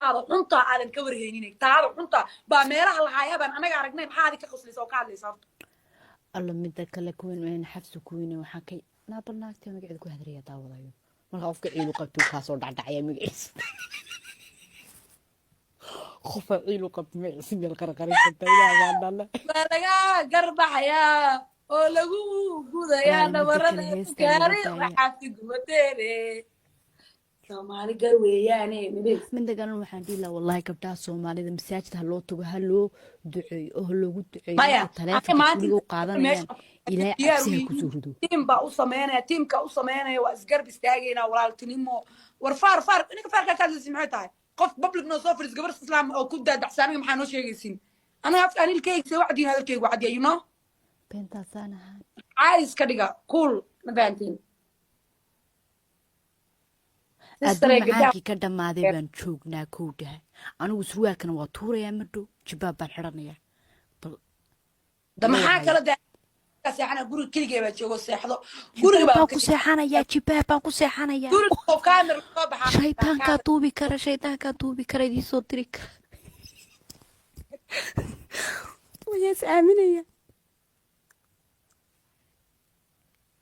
هذا حنطة على الكبر هينينك تعال حنطة باميرها الحياة بان أنا قاعد نايم حادي كخصلي سو كادلي صار الله مدة كلا كوين من حفص كوين وحكي نابل ناكتي مقعد كو هدرية طاوضايو مرة أفك عيلو قبتو كاسو دعدعيا مقعيس خوف عيلو قبت مقعيس من القرقرين كنتايدا الله بلغا قربح يا ولغو قودا يا نورنا كاري وحاكي قوتيري سومالي قروي يعني مبيس من دقان waxaan dhihi lahaa wallahi gabdhaha Soomaalida masaajid ha loo tago ha loo duceeyo oo loogu duceeyo taleefanka ugu qaadanayaan ilaa cabsiga ku soo rido team ba u sameynaya teamka u sameynaya waa isgarb istaagayna walaaltinimo war far ninka farka ka hadlaysi maxay tahay qof public no soo firis gabar islaam oo ku daadacsaaniga maxaa noo sheegaysiin aniga afka anilkayga soo wacdiin hadalkayga wacdiya you know beentaasaan ahaan caadis ka dhiga cool ma fahantiin adduunkii ka dhamaaday baan joognaa kowdaha anigu surwaalkana waa tuurayaa madhow jibaab baan xidhanayaa maxaa kala seexana guriga keligay baa joogo seexdo guriga baan ku seexanayaa jibaab baan ku seexanayaa guriga oo kaamir soo baxaa shaytaankaa duubi kara idii soo diri kara wayaas aaminaya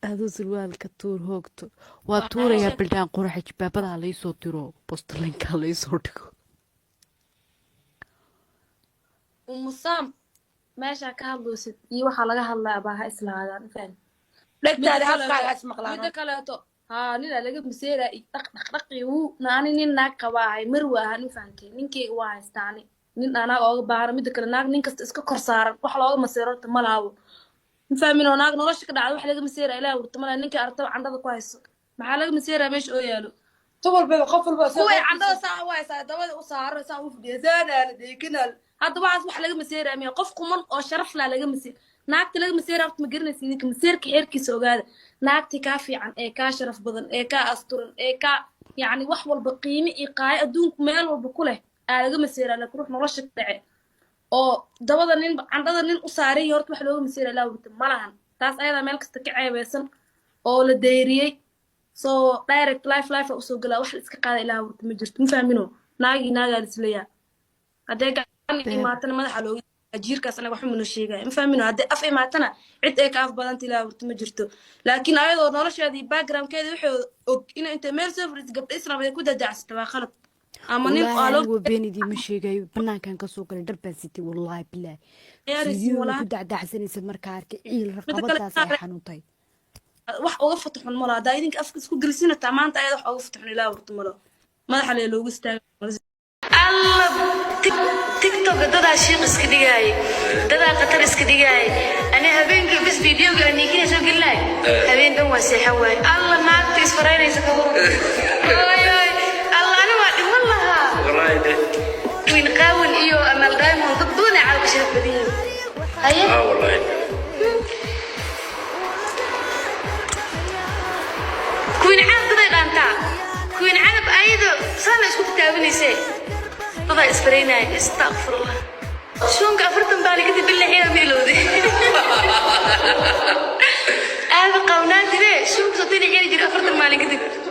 هذا سروال كتور هوكتو واتورا يا بلدان قرح جبابة على يسوتيرو بوستلين كالي يسوتيرو ومصام ماشي كهالوسد يوحى لها هلا أباها إسلام فين لك تاري هالقاعد اسمع قلنا مدة كلاته ها نلا لقيت مسيرة دقي هو ناني نينك كواعي مروة هني فانتي نينكي واعي استاني نين أنا أقول بحر مدة كلنا نينك إسكا كرسار وحلا مسيرة ملاو فاهمين هناك نلاش كده على واحد لقى مسيرة إله ورتمنا إنك أرتب عندها كويس محل مسيرة مش أويالو تقول بقفل بس هو عندها ساعة وايسة دوا وصار ساعة وفدي زانا لدي كنا هذا بعض واحد لقى مسيرة مية قفكم من أو شرفنا لقى مسيرة ناك تلاقي مسيرة رفت مقرن سنيك مسيرة كحير كيسو قاعد ناك تكافي عن إيكا شرف بدن إيكا أسطورن إيكا يعني وحول بقيمة إيقاع أدون مال وبكله لقى مسيرة لك روح نلاش كده oo dabada nin candada nin u saaray horta wax looga masiiray la wurta malahan taas ayada meel kasta ka ceebeysan oo la deeriyay soo direct life u soo galaa wax iska qaaday ilaa wurta ma jirto ma fahmino naaga isleeyaa hadee gacan imaatana madaxa looga jiirkaas anaga wax ma sheegay ma fahmino hadee af imaatana cid ay ka af badanta ilaa wurta ma jirto laakiin ayadoo nolosheedii backgroundkeedii wuxuu og inay inta meel soo fariis gabdha islaamada ku dadacsatay waa khalad أما نيم قالوا وبيني مشي جاي بنا كان كسوق الدرب سيتي والله بالله يا كنت عاد حسن يسمر كارك إيه رقبتها ساحنوطي wax uga fataxun mala hadaa idinka afka isku gelisina tamaanta ayada wax uga fataxun ilaa wurta malo madaxa lee loogu istaago alla tiktok dadaa shiiq iska dhigay dadaa qatar iska dhigay ana habeenkii bis fiidiyowga aan ninkina soo gelinay habeen dhan waa seexan waay alla naagta isfaraynaysa ka hor وين قاول إيو أنا الدايمون ضدوني على بشرة بدين هيا والله كوين عاد ضد أنت كوين عنب أيضا صار إيش كنت تابني سي ضد إسفرينا استغفر الله شلون كفرتم بالي كنت بالله يا ميلودي أنا قوناتي ليه شو صوتيني جري أفرتم بالي كنت